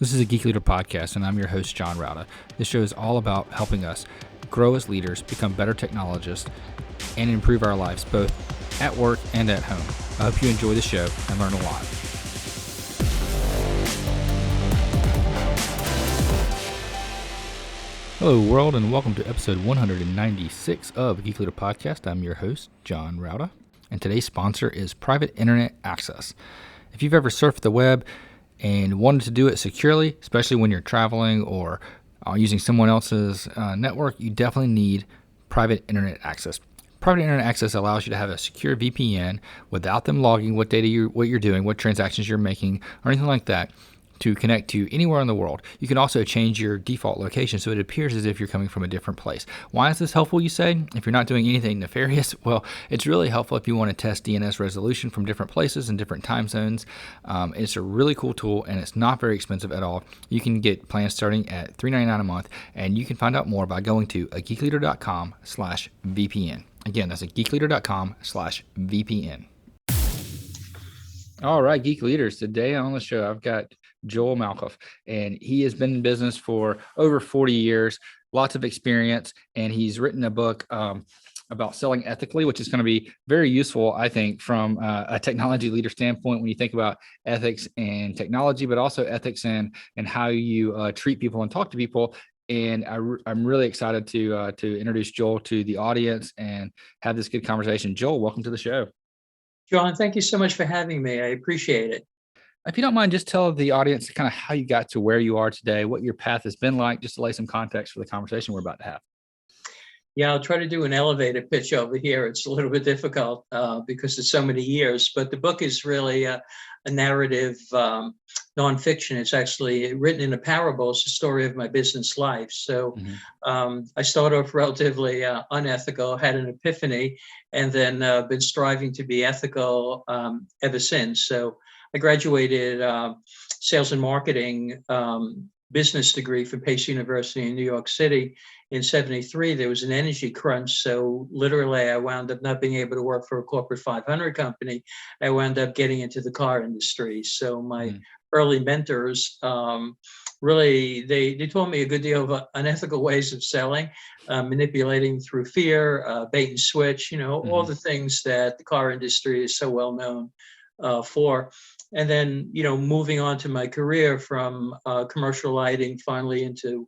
This is a Geek Leader podcast, and I'm your host, John Rauda. This show is all about helping us grow as leaders, become better technologists, and improve our lives both at work and at home. I hope you enjoy the show and learn a lot. Hello, world, and welcome to episode 196 of Geek Leader Podcast. I'm your host, John Rauda, and today's sponsor is Private Internet Access. If you've ever surfed the web and wanted to do it securely, especially when you're traveling or using someone else's network, you definitely need private internet access. Private internet access allows you to have a secure VPN without them logging what data what you're doing, what transactions you're making, or anything like that, to connect to anywhere in the world. You can also change your default location so it appears as if you're coming from a different place. Why is this helpful, you say? If you're not doing anything nefarious, well, it's really helpful if you want to test DNS resolution from different places and different time zones. It's a really cool tool, and it's not very expensive at all. You can get plans starting at $3.99 a month, and you can find out more by going to geekleader.com/VPN. Again, that's geekleader.com/VPN. All right, Geek Leaders. Today on the show, I've got Joel Malkoff, and he has been in business for over 40 years, lots of experience, and he's written a book about selling ethically, which is going to be very useful, I think, from a technology leader standpoint when you think about ethics and technology, but also ethics and how you treat people and talk to people. And I'm really excited to introduce Joel to the audience and have this good conversation. Joel, welcome to the show. John, thank you so much for having me. I appreciate it. If you don't mind, just tell the audience kind of how you got to where you are today, what your path has been like, just to lay some context for the conversation we're about to have. Yeah, I'll try to do an elevator pitch over here. It's a little bit difficult because it's so many years, but the book is really a narrative nonfiction. It's actually written in a parable. It's the story of my business life. So I started off relatively unethical, had an epiphany, and then been striving to be ethical ever since. So I graduated sales and marketing business degree from Pace University in New York City in '73. There was an energy crunch. So literally I wound up not being able to work for a corporate 500 company. I wound up getting into the car industry. So my early mentors really, they taught me a good deal of unethical ways of selling, manipulating through fear, bait and switch, all the things that the car industry is so well known for. And then, moving on to my career from commercial lighting, finally into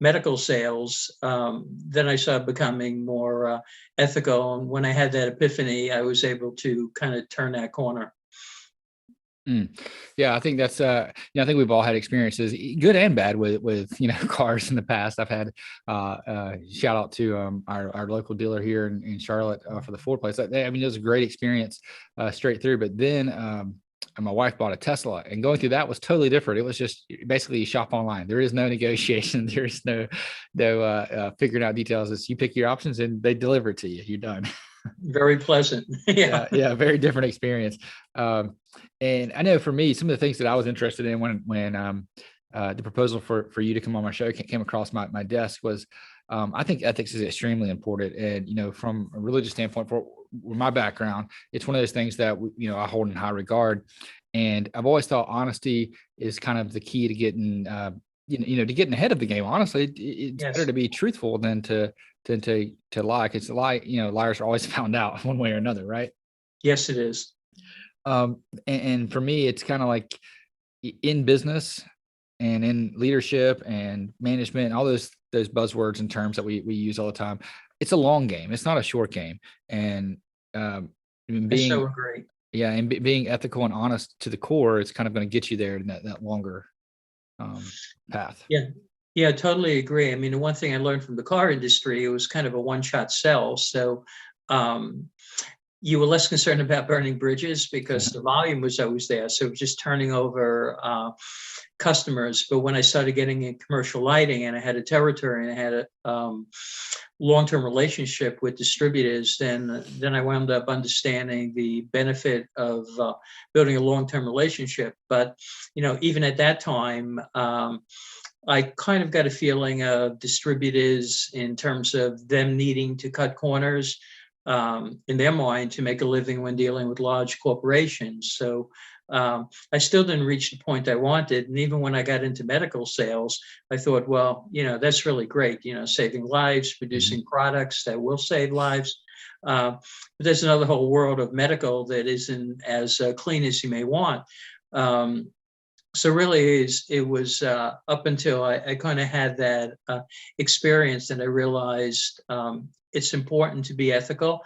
medical sales, then I started becoming more ethical. And when I had that epiphany, I was able to kind of turn that corner. Yeah, I think that's I think we've all had experiences, good and bad, with cars in the past. I've had shout out to our local dealer here in Charlotte for the Ford place. It was a great experience straight through. But then my wife bought a Tesla, and going through that was totally different. It was just basically you shop online. There is no negotiation. There is no figuring out details. It's you pick your options and they deliver it to you. You're done. Very pleasant. Yeah, very different experience. And I know for me, some of the things that I was interested in when the proposal for you to come on my show came across my desk was, I think ethics is extremely important. And, from a religious standpoint, for my background, it's one of those things that, I hold in high regard. And I've always thought honesty is kind of the key to getting, to getting ahead of the game. Honestly, it's better to be truthful than to lie. Because liars are always found out one way or another, right? Yes, it is. And for me, it's kind of like in business and in leadership and management, all those buzzwords and terms that we use all the time. It's a long game. It's not a short game. And being so agree. Yeah, and being ethical and honest to the core is kind of going to get you there in that longer path. Yeah, totally agree. I mean, the one thing I learned from the car industry, it was kind of a one-shot sell. So you were less concerned about burning bridges because the volume was always there. So it was just turning over customers. But when I started getting in commercial lighting and I had a territory and I had a long-term relationship with distributors, then I wound up understanding the benefit of building a long-term relationship. But, even at that time, I kind of got a feeling of distributors in terms of them needing to cut corners in their mind to make a living when dealing with large corporations. So I still didn't reach the point I wanted. And even when I got into medical sales, I thought, well, that's really great, saving lives, producing products that will save lives. But there's another whole world of medical that isn't as clean as you may want. So really, it was up until I kind of had that experience, and I realized it's important to be ethical.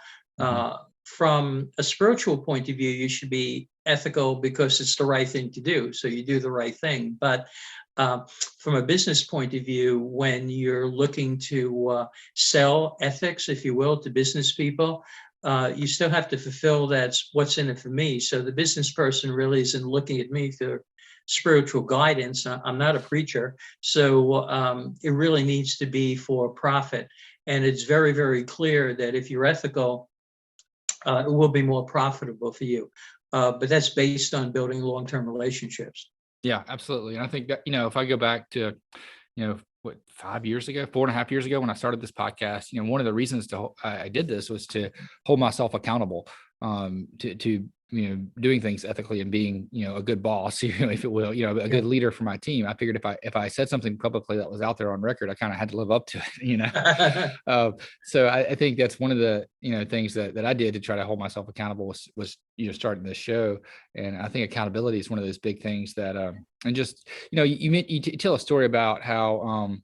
From a spiritual point of view, you should be ethical because it's the right thing to do. So you do the right thing. But from a business point of view, when you're looking to sell ethics, if you will, to business people, you still have to fulfill that's what's in it for me. So the business person really isn't looking at me for spiritual guidance. I'm not a preacher. So it really needs to be for profit. And it's very, very clear that if you're ethical, it will be more profitable for you. But that's based on building long-term relationships. Yeah, absolutely. And I think that, if I go back to, 5 years ago, 4.5 years ago, when I started this podcast, one of the reasons I did this was to hold myself accountable, to doing things ethically and being, a good boss, if it will, a good leader for my team. I figured if I said something publicly that was out there on record, I kind of had to live up to it, So I think that's one of the, things that I did to try to hold myself accountable was starting this show. And I think accountability is one of those big things that, and just, you tell a story about how,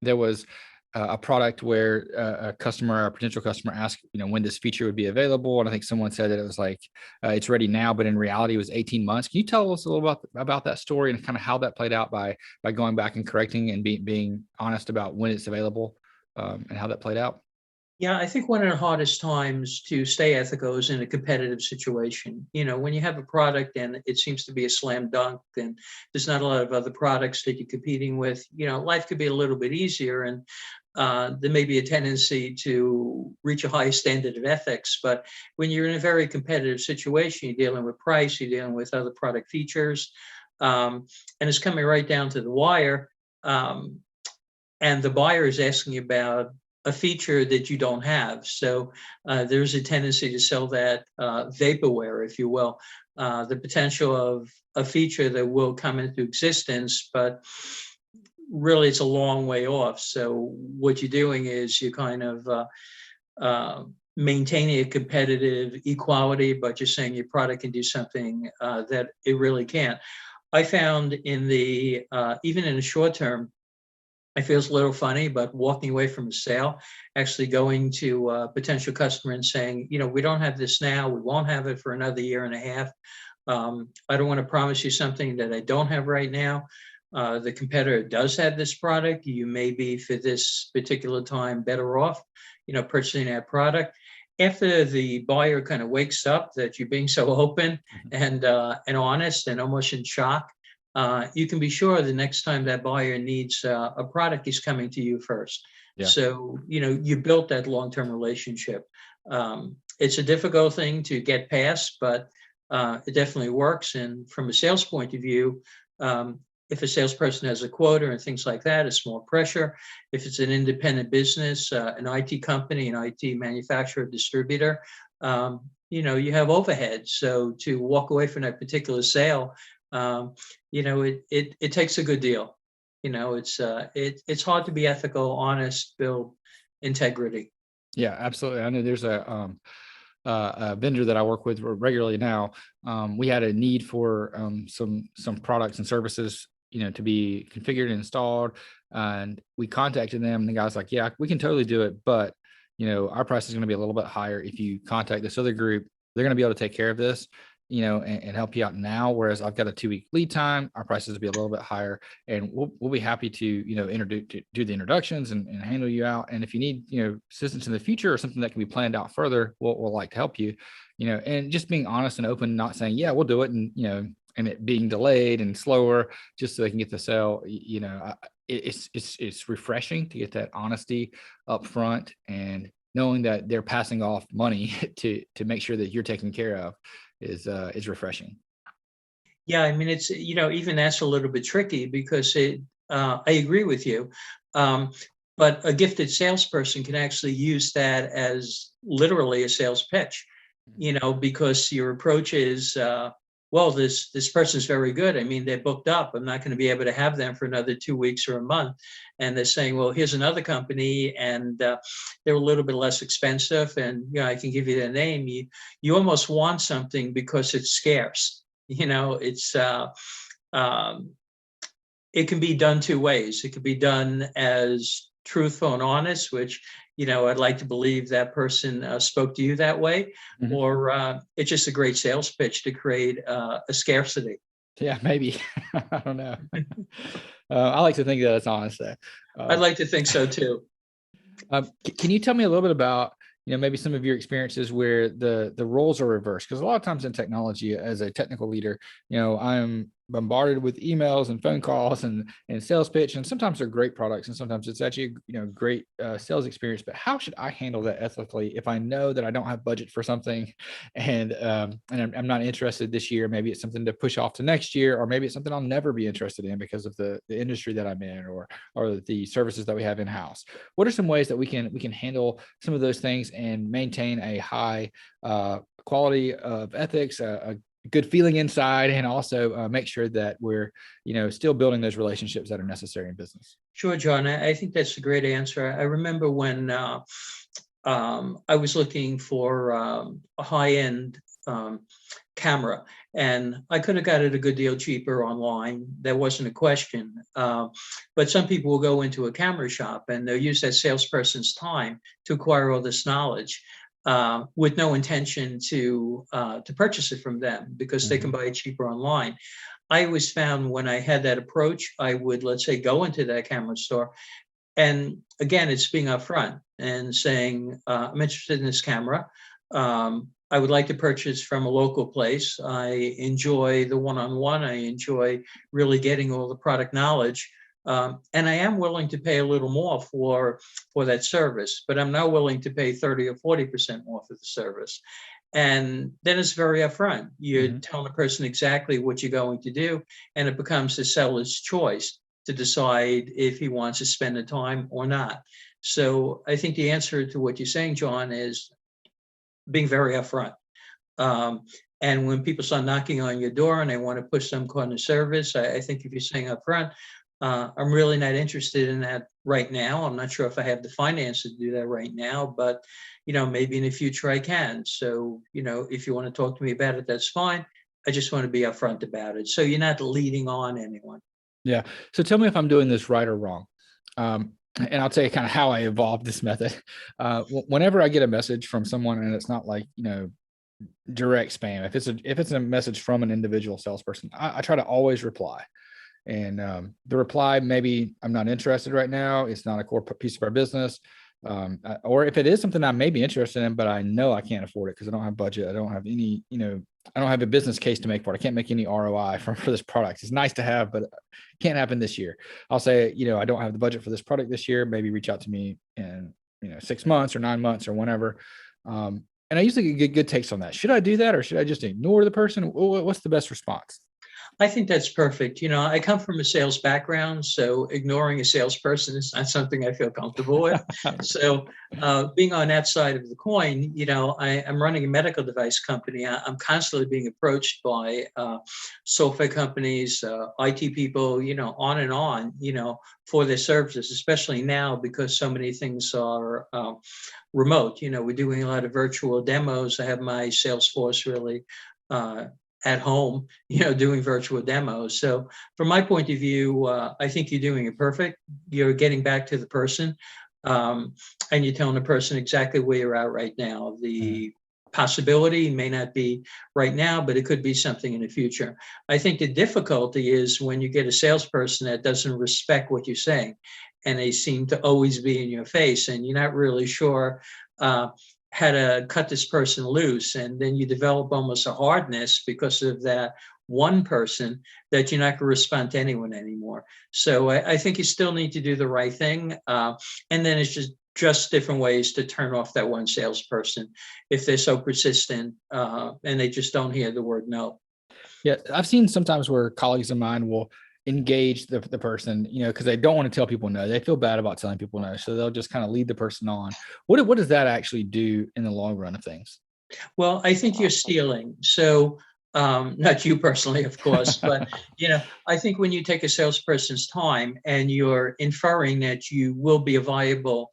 there was a product where a potential customer asked, when this feature would be available. And I think someone said that it was like, it's ready now, but in reality it was 18 months. Can you tell us a little about that story and kind of how that played out by going back and correcting and being honest about when it's available, and how that played out? Yeah, I think one of the hardest times to stay ethical is in a competitive situation. When you have a product and it seems to be a slam dunk, and there's not a lot of other products that you're competing with, life could be a little bit easier, and there may be a tendency to reach a high standard of ethics. But when you're in a very competitive situation, you're dealing with price, you're dealing with other product features, and it's coming right down to the wire. And the buyer is asking about a feature that you don't have. So there's a tendency to sell that vaporware, if you will, the potential of a feature that will come into existence, but really it's a long way off. So what you're doing is you're kind of maintaining a competitive equality, but you're saying your product can do something that it really can't. I found in the even in the short term, it feels a little funny, but walking away from a sale, actually going to a potential customer and saying, we don't have this now. We won't have it for another year and a half. I don't want to promise you something that I don't have right now. The competitor does have this product. You may be for this particular time better off, purchasing that product. After the buyer kind of wakes up that you're being so open and honest and almost in shock, you can be sure the next time that buyer needs a product, he's coming to you first. Yeah. So, you built that long-term relationship. It's a difficult thing to get past, but it definitely works. And from a sales point of view, if a salesperson has a quota and things like that, it's more pressure. If it's an independent business, an IT company, an IT manufacturer, distributor, you have overhead. So to walk away from that particular sale, it takes a good deal. It's hard to be ethical, honest, build integrity. Yeah, absolutely. I know there's a vendor that I work with regularly now. We had a need for some products and services, to be configured and installed, and we contacted them. And the guy's like, "Yeah, we can totally do it, but our price is going to be a little bit higher if you contact this other group. They're going to be able to take care of this." And help you out now. Whereas I've got a 2-week lead time, our prices will be a little bit higher, and we'll be happy to, do the introductions and handle you out. And if you need, assistance in the future or something that can be planned out further, we'll like to help you, and just being honest and open, not saying, yeah, we'll do it. And, and it being delayed and slower just so they can get the sale, it's refreshing to get that honesty up front and knowing that they're passing off money to make sure that you're taken care of is refreshing. Yeah, I mean, it's, even that's a little bit tricky because I agree with you. But a gifted salesperson can actually use that as literally a sales pitch, because your approach is, well, this person's very good. I mean, they're booked up. I'm not going to be able to have them for another 2 weeks or a month. And they're saying, well, here's another company, and they're a little bit less expensive, and I can give you their name. You almost want something because it's scarce. It's it can be done two ways. It could be done as truthful and honest, which I'd like to believe that person spoke to you that way, Mm-hmm. or it's just a great sales pitch to create a scarcity. Yeah, maybe. I don't know. I like to think that it's honest though. I'd like to think so too. Can you tell me a little bit about, maybe some of your experiences where the roles are reversed? Because a lot of times in technology, as a technical leader, I'm bombarded with emails and phone calls and sales pitch, and sometimes they're great products, and sometimes it's actually great sales experience. But how should I handle that ethically if I know that I don't have budget for something, and I'm not interested this year? Maybe it's something to push off to next year, or maybe it's something I'll never be interested in because of the industry that I'm in, or the services that we have in house. What are some ways that we can handle some of those things and maintain a high quality of ethics, a good feeling inside, and also make sure that we're still building those relationships that are necessary in business? Sure, John. I think that's a great answer. I remember when I was looking for a high-end camera, and I could have got it a good deal cheaper online. That wasn't a question. But some people will go into a camera shop and they'll use that salesperson's time to acquire all this knowledge, with no intention to purchase it from them because they can buy it cheaper online. I always found when I had that approach, I would, let's say, go into that camera store. And again, it's being upfront and saying, I'm interested in this camera. I would like to purchase from a local place. I enjoy the one-on-one. I enjoy really getting all the product knowledge. And I am willing to pay a little more for that service, but I'm not willing to pay 30 or 40% more for the service. And then it's very upfront. You're telling the person exactly what you're going to do, and it becomes the seller's choice to decide if he wants to spend the time or not. So I think the answer to what you're saying, John, is being very upfront. And when people start knocking on your door and they want to push some kind of service, I think if you're saying upfront, I'm really not interested in that right now. I'm not sure if I have the finances to do that right now, but maybe in the future I can. So, if you want to talk to me about it, that's fine. I just want to be upfront about it. So you're not leading on anyone. Yeah. So tell me if I'm doing this right or wrong. And I'll tell you kind of how I evolved this method. Whenever I get a message from someone and it's not like, direct spam, if it's a message from an individual salesperson, I try to always reply. And the reply, maybe I'm not interested right now. It's not a core piece of our business. Or if it is something I may be interested in, but I know I can't afford it because I don't have budget. I don't have any, I don't have a business case to make for it. I can't make any ROI for this product. It's nice to have, but it can't happen this year. I'll say, I don't have the budget for this product this year. Maybe reach out to me in, 6 months or 9 months or whenever. And I usually get good takes on that. Should I do that, or should I just ignore the person? What's the best response? I think that's perfect. I come from a sales background, so ignoring a salesperson is not something I feel comfortable with. So being on that side of the coin, I'm running a medical device company. I'm constantly being approached by software companies, IT people, on and on, for their services, especially now because so many things are remote. We're doing a lot of virtual demos. I have my sales force really at home, doing virtual demos. So from my point of view, I think you're doing it perfect. You're getting back to the person, and you're telling the person exactly where you're at right now. The possibility may not be right now, but it could be something in the future. I think the difficulty is when you get a salesperson that doesn't respect what you're saying, and they seem to always be in your face, and you're not really sure how to cut this person loose. And then you develop almost a hardness because of that one person that you're not going to respond to anyone anymore. So I think you still need to do the right thing. And then it's just different ways to turn off that one salesperson if they're so persistent and they just don't hear the word no. Yeah. I've seen sometimes where colleagues of mine will engage the person, because they don't want to tell people no. They feel bad about telling people no. So they'll just kind of lead the person on. What does that actually do in the long run of things? Well, I think you're stealing. So Not you personally, of course, but I think when you take a salesperson's time and you're inferring that you will be a viable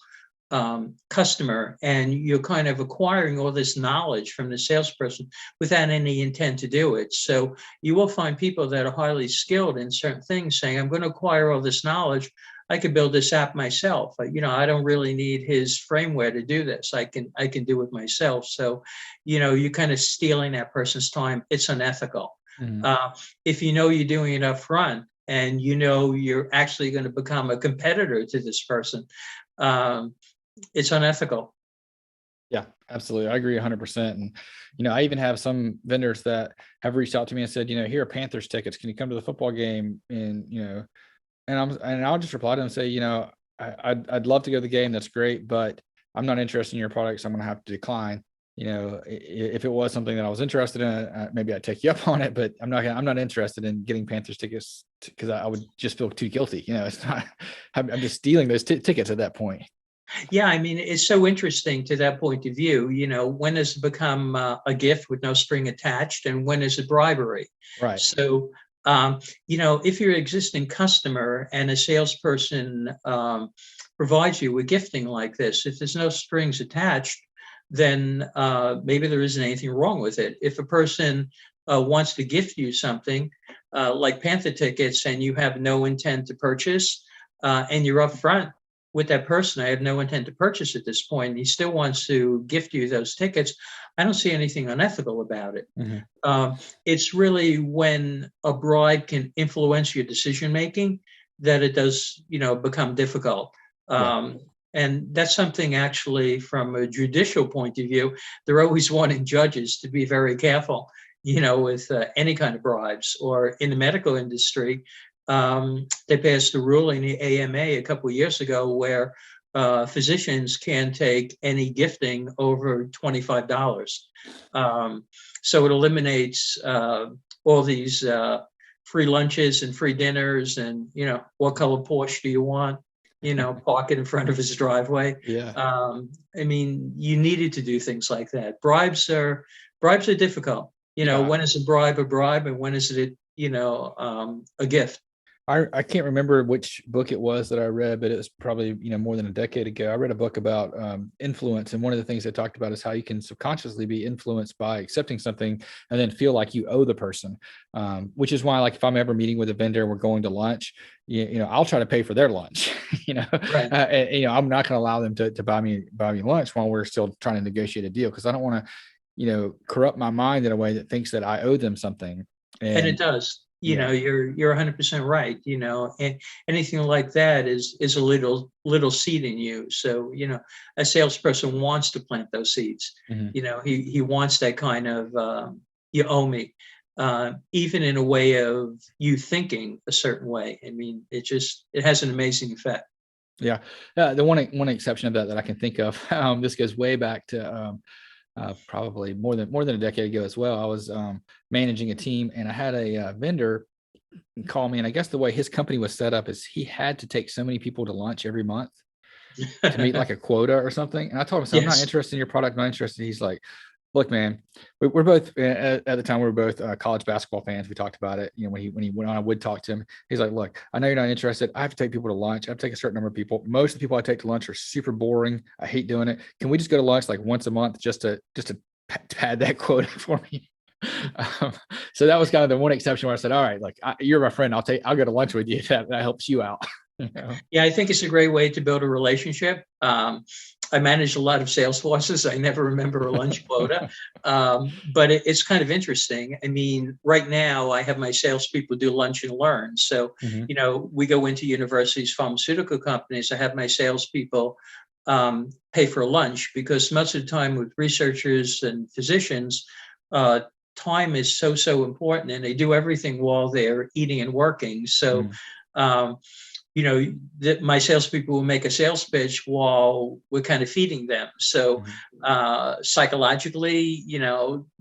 customer, and you're kind of acquiring all this knowledge from the salesperson without any intent to do it. So you will find people that are highly skilled in certain things saying, I'm going to acquire all this knowledge. I could build this app myself. I don't really need his framework to do this. I can do it myself. So, you're kind of stealing that person's time. It's unethical. Mhm. If you're doing it up front and you're actually going to become a competitor to this person, it's unethical. Yeah, absolutely. I agree 100%. And, I even have some vendors that have reached out to me and said, here are Panthers tickets. Can you come to the football game? And I'll just reply to them and say, I'd love to go to the game. That's great, but I'm not interested in your product, so I'm going to have to decline. If it was something that I was interested in, maybe I'd take you up on it, but I'm not interested in getting Panthers tickets because I would just feel too guilty. It's not, I'm just stealing those tickets at that point. Yeah, I mean, it's so interesting to that point of view. When does it become a gift with no string attached, and when is it bribery? Right. So, if you're an existing customer and a salesperson provides you with gifting like this, if there's no strings attached, then maybe there isn't anything wrong with it. If a person wants to gift you something like Panther tickets and you have no intent to purchase, and you're upfront with that person, I have no intent to purchase at this point, and he still wants to gift you those tickets, I don't see anything unethical about it. Mm-hmm. It's really when a bribe can influence your decision making that it does, become difficult. Yeah. And that's something actually from a judicial point of view, they're always wanting judges to be very careful, with any kind of bribes. Or in the medical industry, they passed a ruling, the AMA, a couple of years ago, where physicians can't take any gifting over $25. So it eliminates all these free lunches and free dinners, and what color Porsche do you want? Park it in front of his driveway. Yeah. I mean, you needed to do things like that. Bribes are difficult. Yeah. When is a bribe, and when is it, a gift? I can't remember which book it was that I read, but it was probably, more than a decade ago. I read a book about influence. And one of the things they talked about is how you can subconsciously be influenced by accepting something and then feel like you owe the person, which is why, like, if I'm ever meeting with a vendor and we're going to lunch, I'll try to pay for their lunch, Right. and, I'm not going to allow them to buy me lunch while we're still trying to negotiate a deal. Cause I don't want to, corrupt my mind in a way that thinks that I owe them something. And it does. Yeah. You're 100% right. And anything like that is a little seed in you. So a salesperson wants to plant those seeds. Mm-hmm. He wants that kind of you owe me, even in a way of you thinking a certain way. I mean, it has an amazing effect. Yeah. The one exception of that I can think of, this goes way back to probably more than a decade ago as well. I was managing a team, and I had a vendor call me, and I guess the way his company was set up is he had to take so many people to lunch every month to meet like a quota or something. And I told him, so I'm not Yes. interested in your product, not interested. He's like, look, man, we're both at the time we were both college basketball fans. We talked about it. When he went on, I would talk to him. He's like, look, I know you're not interested. I have to take people to lunch. I have to take a certain number of people. Most of the people I take to lunch are super boring. I hate doing it. Can we just go to lunch like once a month just to pad that quota for me? So that was kind of the one exception where I said, all right, like you're my friend. I'll go to lunch with you. That helps you out. Yeah, I think it's a great way to build a relationship. I managed a lot of sales forces. I never remember a lunch quota, but it's kind of interesting. I mean, right now I have my salespeople do lunch and learn. So, Mm-hmm. We go into universities, pharmaceutical companies. I have my salespeople pay for lunch, because most of the time with researchers and physicians, time is so important, and they do everything while they're eating and working. So, my salespeople will make a sales pitch while we're kind of feeding them. So, psychologically,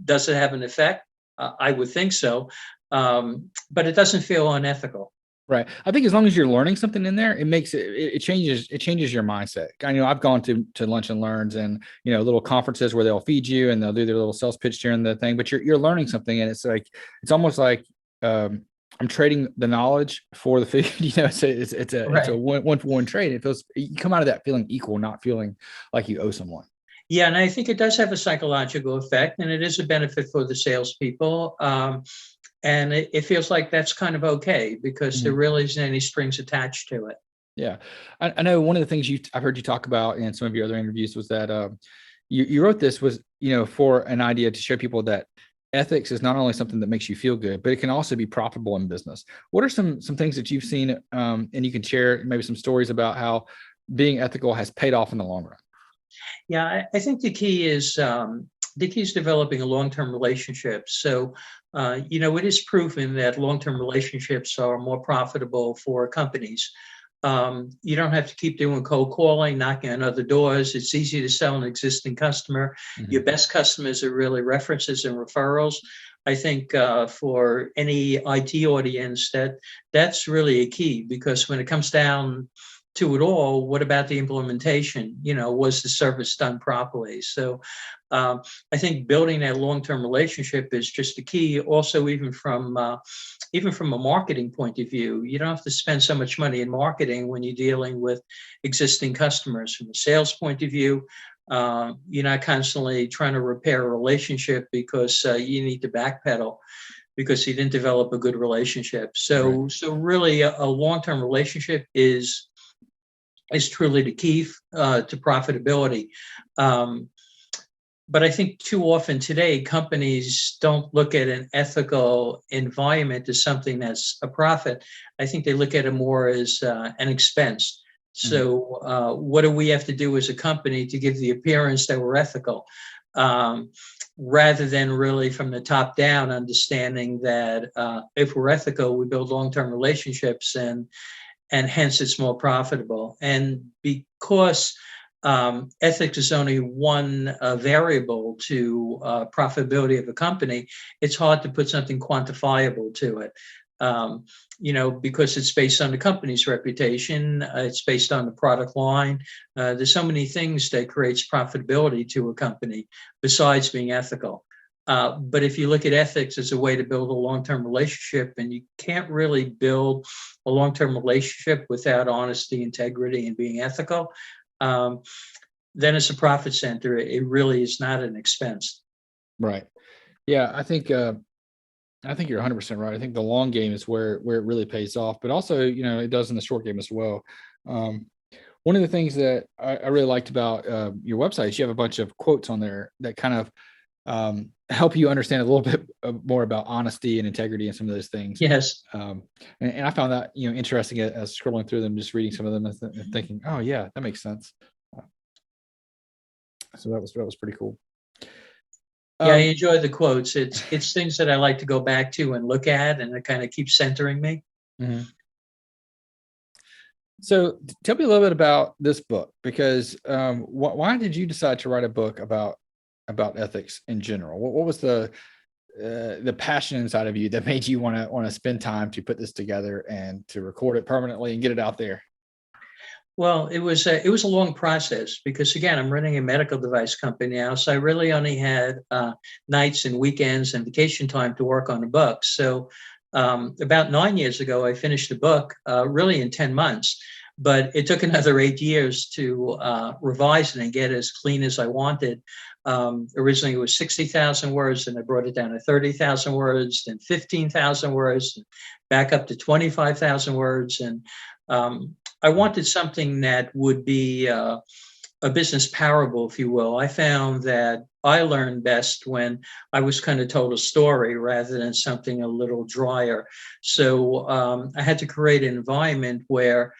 does it have an effect? I would think so, but it doesn't feel unethical. Right. I think as long as you're learning something in there, it makes it changes your mindset. I know I've gone to lunch and learns and little conferences where they'll feed you and they'll do their little sales pitch during the thing, but you're learning something and it's almost like I'm trading the knowledge for the food. It's a Right. one for one trade. It feels you come out of that feeling equal, not feeling like you owe someone. Yeah, and I think it does have a psychological effect, and it is a benefit for the salespeople. And it feels like that's kind of okay because there Mhm. really isn't any strings attached to it. Yeah, I know one of the things I've heard you talk about in some of your other interviews was that you wrote this was for an idea to show people that ethics is not only something that makes you feel good, but it can also be profitable in business. What are some things that you've seen, and you can share maybe some stories about how being ethical has paid off in the long run? Yeah, I think the key is developing a long-term relationship. So, it is proven that long-term relationships are more profitable for companies. You don't have to keep doing cold calling, knocking on other doors. It's easy to sell an existing customer. Your Mhm. best customers are really references and referrals. I think for any IT audience, that's really a key because when it comes down to it all, what about the implementation? Was the service done properly? So I think building that long-term relationship is just the key. Also, even from a marketing point of view, you don't have to spend so much money in marketing when you're dealing with existing customers. From a sales point of view, you're not constantly trying to repair a relationship because you need to backpedal because you didn't develop a good relationship. Right. So really, a long-term relationship is truly the key to profitability. Um, but I think too often today, companies don't look at an ethical environment as something that's a profit. I think they look at it more as an expense. Mhm. So, what do we have to do as a company to give the appearance that we're ethical? Um, Rather than really from the top down, understanding that if we're ethical, we build long term relationships and hence it's more profitable. And because ethics is only one variable to profitability of a company, it's hard to put something quantifiable to it. Because it's based on the company's reputation, it's based on the product line. There's so many things that creates profitability to a company besides being ethical. But if you look at ethics as a way to build a long-term relationship, and you can't really build a long-term relationship without honesty, integrity, and being ethical, um, then it's a profit center. It really is not an expense. Right. Yeah, I think you're 100% right. I think the long game is where it really pays off, but also, it does in the short game as well. Um, One of the things that I really liked about your website is you have a bunch of quotes on there that kind of help you understand a little bit more about honesty and integrity and some of those things. Yes. Um, and I found that interesting as scrolling through them, just reading some of them and thinking, oh yeah, that makes sense. Uh, So that was pretty cool. Yeah, I Um, enjoy the quotes. It's things that I like to go back to and look at, and it kind of keeps centering me. mhm. So tell me a little bit about this book because why did you decide to write a book about ethics in general? What was the passion inside of you that made you want to spend time to put this together and to record it permanently and get it out there? Well, it was a long process because again, I'm running a medical device company now, so I really only had nights and weekends and vacation time to work on the book. So about 9 years ago, I finished the book really in 10 months, but it took another 8 years to revise it and get as clean as I wanted. Originally, it was 60,000 words, and I brought it down to 30,000 words, then 15,000 words, back up to 25,000 words, and I wanted something that would be a business parable, if you will. I found that I learned best when I was kind of told a story rather than something a little drier. So I had to create an environment where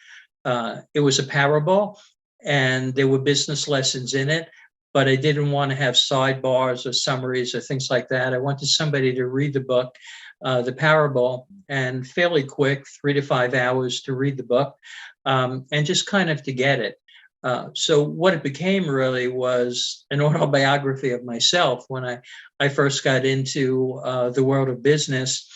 it was a parable and there were business lessons in it, but I didn't want to have sidebars or summaries or things like that. I wanted somebody to read the book, the parable, and fairly quick, 3 to 5 hours to read the book, and just kind of to get it. So what it became really was an autobiography of myself when I first got into the world of business.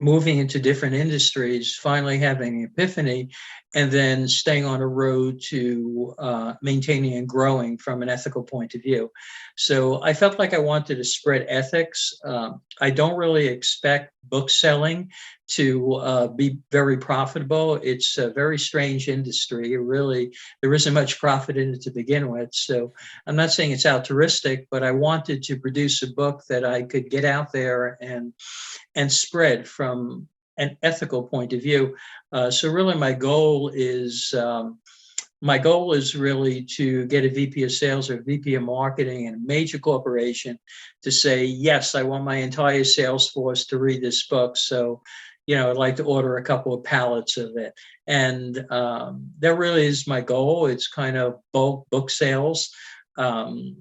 moving into different industries, finally having an epiphany, and then staying on a road to maintaining and growing from an ethical point of view. So I felt like I wanted to spread ethics. I don't really expect book selling to be very profitable. It's a very strange industry. There isn't much profit in it to begin with. So I'm not saying it's altruistic, but I wanted to produce a book that I could get out there and spread from an ethical point of view. So really, my goal is really to get a VP of sales or VP of marketing in a major corporation to say, yes, I want my entire sales force to read this book. So, I'd like to order a couple of pallets of it. And that really is my goal. It's kind of bulk book sales. And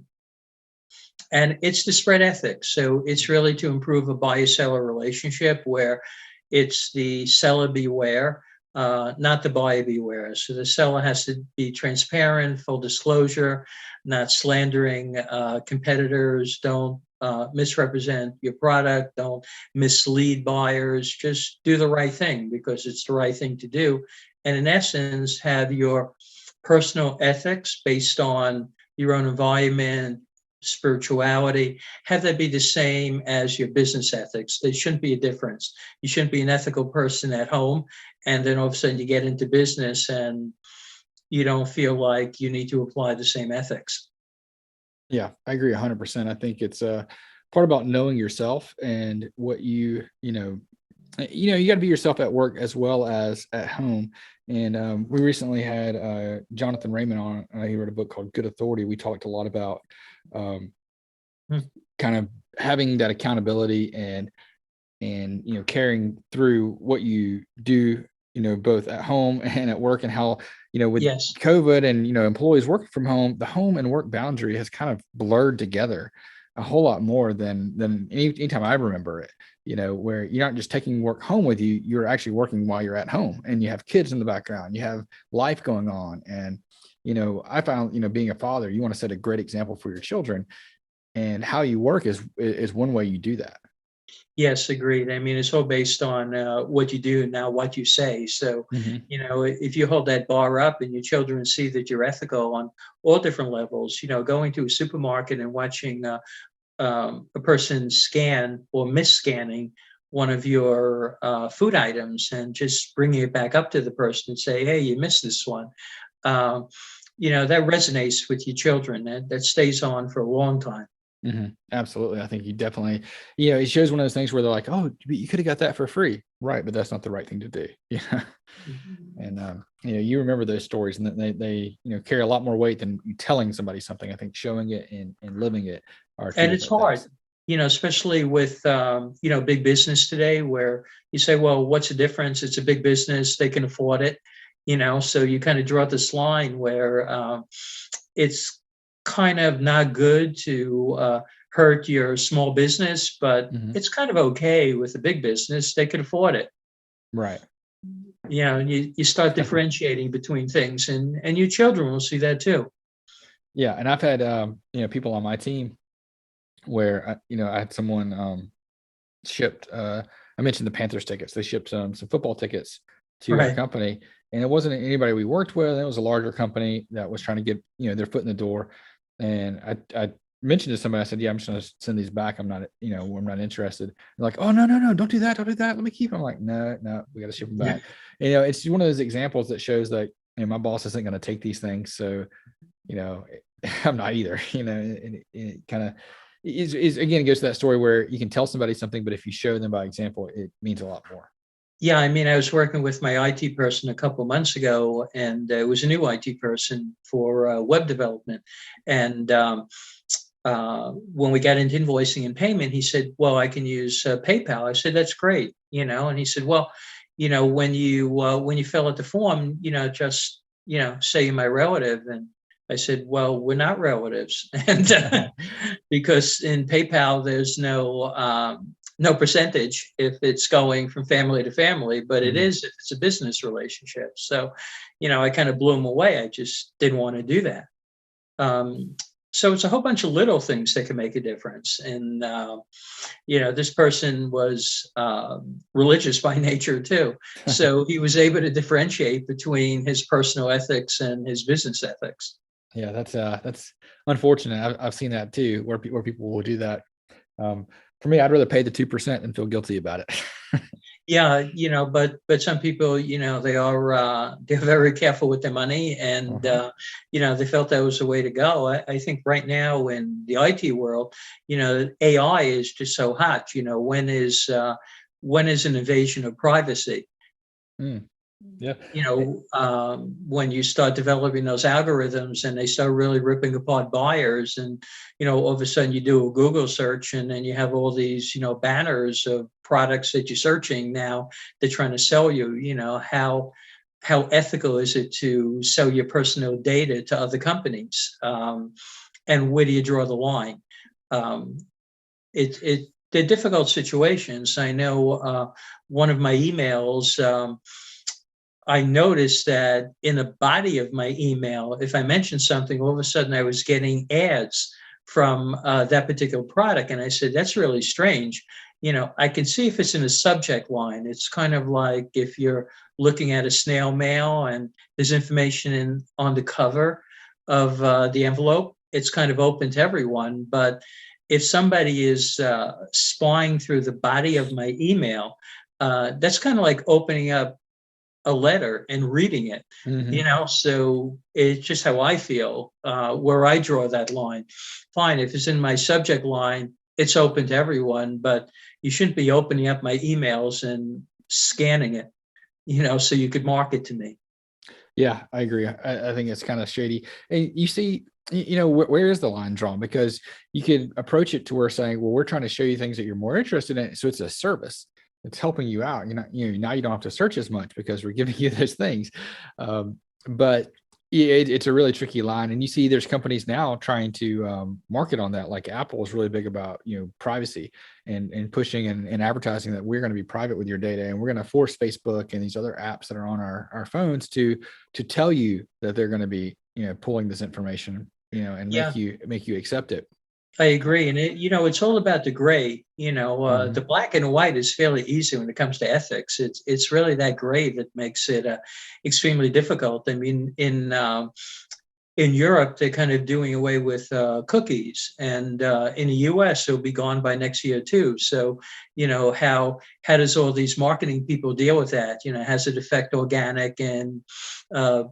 it's to spread ethics. So it's really to improve a buyer-seller relationship where it's the seller beware, not the buyer beware. So the seller has to be transparent, full disclosure, not slandering competitors. Don't misrepresent your product. Don't mislead buyers. Just do the right thing because it's the right thing to do. And in essence, have your personal ethics based on your own environment, spirituality, have that be the same as your business ethics. There shouldn't be a difference. You shouldn't be an ethical person at home, and then all of a sudden you get into business and you don't feel like you need to apply the same ethics. Yeah, I agree 100%. I think it's part about knowing yourself and what you got to be yourself at work as well as at home. And we recently had Jonathan Raymond on. He wrote a book called Good Authority. We talked a lot about kind of having that accountability and carrying through what you do, both at home and at work, and how with Yes. COVID and employees working from home, the home and work boundary has kind of blurred together a whole lot more than anytime I remember it. Where you're not just taking work home with you, you're actually working while you're at home, and you have kids in the background, you have life going on. And I found, being a father, you want to set a great example for your children, and how you work is one way you do that. Yes, agreed. I mean, it's all based on what you do, now what you say. So, Mm-hmm. If you hold that bar up and your children see that you're ethical on all different levels, going to a supermarket and watching a person scan or mis-scanning one of your food items and just bringing it back up to the person and say, hey, you missed this one. That resonates with your children. That stays on for a long time. Mm-hmm. Absolutely. I think you definitely, it shows one of those things where they're like, oh, you could have got that for free. Right. But that's not the right thing to do. Yeah. And, you remember those stories, and that they carry a lot more weight than you telling somebody something. I think showing it and living it are two And it's different hard, things. especially with, big business today where you say, well, what's the difference? It's a big business. They can afford it, so you kind of draw this line where it's kind of not good to hurt your small business, but Mm-hmm. it's kind of okay with a big business. They can afford it. Right. And you start differentiating between things, and your children will see that too. Yeah. And I've had, people on my team where, I had someone shipped, I mentioned the Panthers tickets. They shipped some football tickets to our Right. company, and it wasn't anybody we worked with. It was a larger company that was trying to get, their foot in the door. And I mentioned to somebody, I said, yeah, I'm just going to send these back. I'm not, I'm not interested. They're like, oh, no, don't do that. Don't do that. Let me keep them. I'm like, no, we got to ship them back. And, it's one of those examples that shows that, my boss isn't going to take these things. So, I'm not either, and it kind of is again, it goes to that story where you can tell somebody something, but if you show them by example, it means a lot more. Yeah, I mean, I was working with my IT person a couple of months ago, and it was a new IT person for web development. And when we got into invoicing and payment, he said, well, I can use PayPal. I said, that's great, and he said, well, when you fill out the form, just, say you're my relative. And I said, well, we're not relatives. And because in PayPal, there's no percentage if it's going from family to family, but it is if it's a business relationship. So, I kind of blew him away. I just didn't want to do that. So it's a whole bunch of little things that can make a difference. And this person was religious by nature too, so he was able to differentiate between his personal ethics and his business ethics. Yeah, that's unfortunate. I've seen that too, where people will do that. Um, for me, I'd rather pay the 2% than feel guilty about it. Yeah, but some people, they're very careful with their money, and Uh-huh. they felt that was the way to go. I think right now in the IT world, AI is just so hot. When is an invasion of privacy? Mm, yeah. When you start developing those algorithms and they start really ripping apart buyers, and all of a sudden you do a Google search and then you have all these banners of products that you're searching. Now they're trying to sell you. How ethical is it to sell your personal data to other companies? And where do you draw the line? um, they're difficult situations. I know one of my emails, I noticed that in the body of my email, if I mentioned something, all of a sudden I was getting ads from that particular product. And I said, that's really strange. I can see if it's in a subject line. It's kind of like if you're looking at a snail mail and there's information on the cover of the envelope, it's kind of open to everyone. But if somebody is spying through the body of my email, that's kind of like opening up a letter and reading it. Hmm. So it's just how I feel, where I draw that line. Fine, if it's in my subject line, it's open to everyone, but you shouldn't be opening up my emails and scanning it, so you could market to me. Yeah, I agree. I think it's kind of shady. And you see, where is the line drawn? Because you could approach it to where saying, well, we're trying to show you things that you're more interested in. So it's a service. It's helping you out. Now you don't have to search as much because we're giving you those things. But yeah, it's a really tricky line. And you see there's companies now trying to market on that. Like Apple is really big about, privacy and pushing and advertising that we're going to be private with your data, and we're going to force Facebook and these other apps that are on our phones to tell you that they're going to be pulling this information, and Yeah, make you accept it. I agree. And it's all about the gray. The Hmm. black and white is fairly easy when it comes to ethics. It's really that gray that makes it extremely difficult. I mean, in Europe, they're kind of doing away with cookies, and in the U.S., it'll be gone by next year too. So, how does all these marketing people deal with that? Has it affect organic and uh,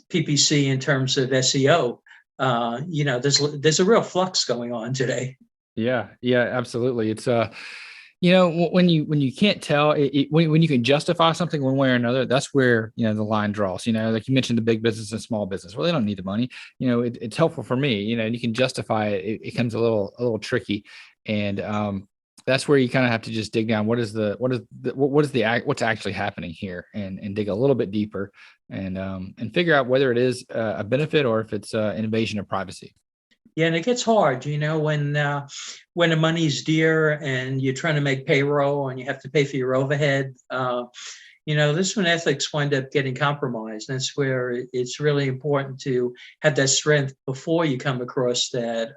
PPC in terms of SEO? There's a real flux going on today. Yeah, yeah, absolutely. It's when you can't tell when you can justify something one way or another, that's where the line draws. Like you mentioned, the big business and small business. Well, they don't need the money. It's helpful for me. And you can justify it. It becomes a little tricky, and that's where you kind of have to just dig down. What's actually happening here, and dig a little bit deeper, and figure out whether it is a benefit or if it's an invasion of privacy. Yeah, and it gets hard, when the money's dear and you're trying to make payroll and you have to pay for your overhead. This is when ethics wind up getting compromised. That's where it's really important to have that strength before you come across that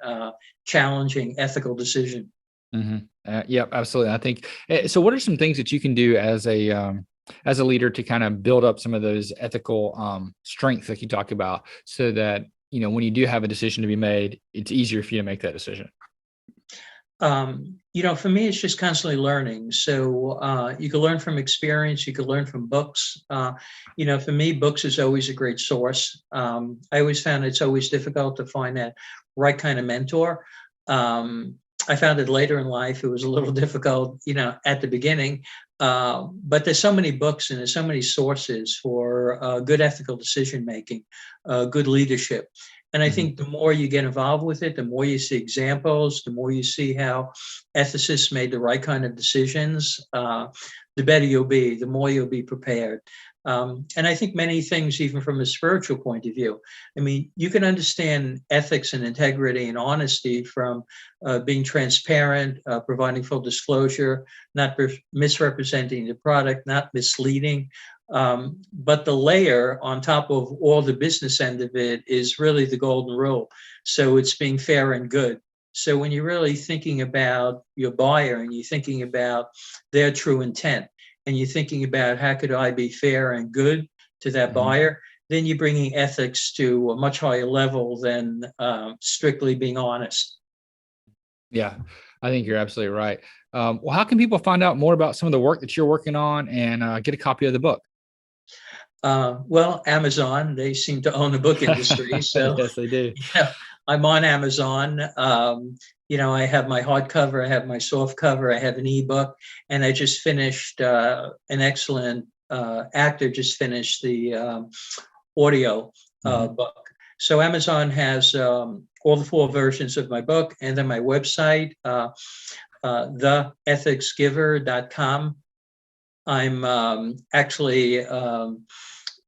challenging ethical decision. Hmm. Yep, absolutely. I think so. What are some things that you can do as a leader to kind of build up some of those ethical strengths that you talk about, so that when you do have a decision to be made, it's easier for you to make that decision? For me, it's just constantly learning. So you can learn from experience, you can learn from books. For me, books is always a great source. I always found it's always difficult to find that right kind of mentor. Um, I found it later in life, it was a little difficult, at the beginning. But there's so many books and there's so many sources for good ethical decision making, good leadership. And I Hmm. think the more you get involved with it, the more you see examples, the more you see how ethicists made the right kind of decisions, the better you'll be, the more you'll be prepared. And I think many things, even from a spiritual point of view, I mean, you can understand ethics and integrity and honesty from being transparent, providing full disclosure, not misrepresenting the product, not misleading. But the layer on top of all the business end of it is really the golden rule. So it's being fair and good. So when you're really thinking about your buyer and you're thinking about their true intent and you're thinking about how could I be fair and good to that buyer, then you're bringing ethics to a much higher level than strictly being honest. Yeah, I think you're absolutely right. Well, how can people find out more about some of the work that you're working on and get a copy of the book? Well, Amazon, they seem to own the book industry. So, Yes, they do. yeah, I'm on Amazon. I have my hardcover, I have my soft cover, I have an ebook, and I just finished an excellent actor just finished the audio book. So Amazon has all the 4 versions of my book, and then my website, theethicsgiver.com. I'm actually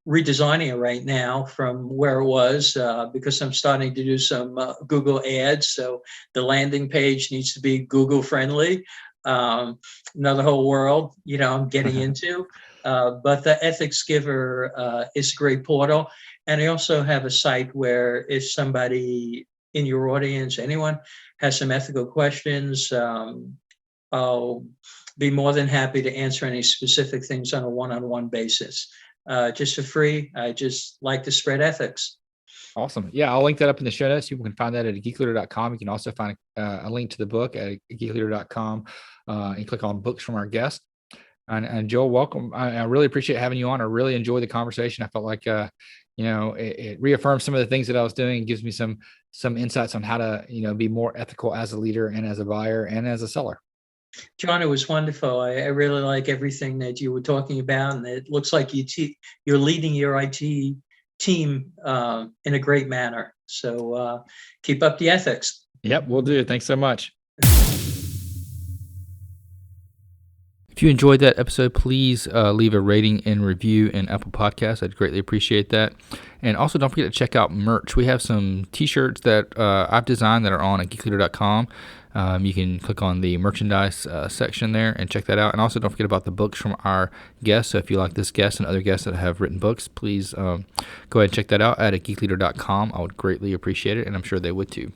redesigning it right now from where it was because I'm starting to do some Google ads. So the landing page needs to be Google friendly. Another whole world, I'm getting into. But the Ethics Giver is a great portal. And I also have a site where if somebody in your audience, anyone has some ethical questions, I'll be more than happy to answer any specific things on a one-on-one basis. Just for free. I just like to spread ethics. Awesome. Yeah, I'll link that up in the show notes. People can find that at geekleader.com. You can also find a link to the book at geekleader.com and click on books from our guest. And Joel, welcome. I really appreciate having you on. I really enjoyed the conversation. I felt like, it reaffirms some of the things that I was doing and gives me some insights on how to, be more ethical as a leader and as a buyer and as a seller. John, it was wonderful. I really like everything that you were talking about, and it looks like you're leading your IT team in a great manner. So keep up the ethics. Yep, we'll do. Thanks so much. If you enjoyed that episode, please leave a rating and review in Apple Podcasts. I'd greatly appreciate that. And also, don't forget to check out merch. We have some T-shirts that I've designed that are on at geekleader.com. You can click on the merchandise section there and check that out. And also, don't forget about the books from our guests. So if you like this guest and other guests that have written books, please go ahead and check that out at geekleader.com. I would greatly appreciate it, and I'm sure they would too.